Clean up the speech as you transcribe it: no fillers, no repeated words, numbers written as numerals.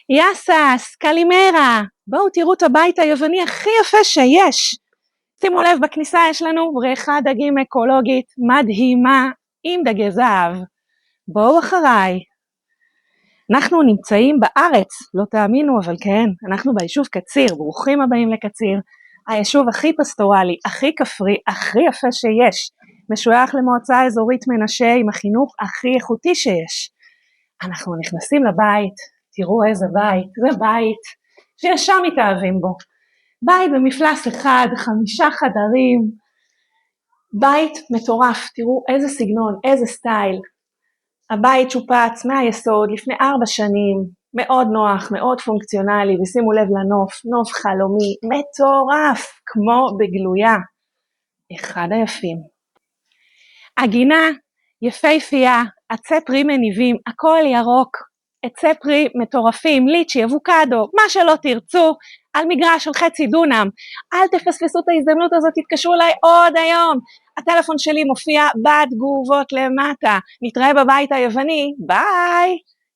יאסס, קלימרה, בואו תראו את הבית היווני הכי יפה שיש. שימו לב, בכניסה יש לנו בריכת דגים אקולוגית מדהימה עם דגי זהב. בואו אחריי. אנחנו נמצאים בארץ, לא תאמינו אבל כן, אנחנו ביישוב קציר, ברוכים הבאים לקציר. היישוב הכי פסטורלי, הכי כפרי, הכי יפה שיש. משוייך למועצה אזורית מנשה עם החינוך הכי איכותי שיש. אנחנו נכנסים לבית, תראו איזה בית, זה בית שישר מתאהבים בו. בית במפלס אחד, 5 חדרים, בית מטורף, תראו איזה סגנון, איזה סטייל. הבית שופץ מהיסוד לפני 4 שנים, מאוד נוח, מאוד פונקציונלי, ושימו לב לנוף, נוף חלומי, מטורף, כמו בגלויה. אחד היפים. הגינה יפהפייה, עצי פרי מניבים, הכל ירוק, עצי פרי מטורפים, ליצ'י, אבוקדו, מה שלא תרצו, על מגרש של 0.5 דונם. אל תפספסו את ההזדמנות הזאת, תתקשרו אליי עוד היום. הטלפון שלי מופיע בתגובות למטה. נתראה בבית היווני, ביי!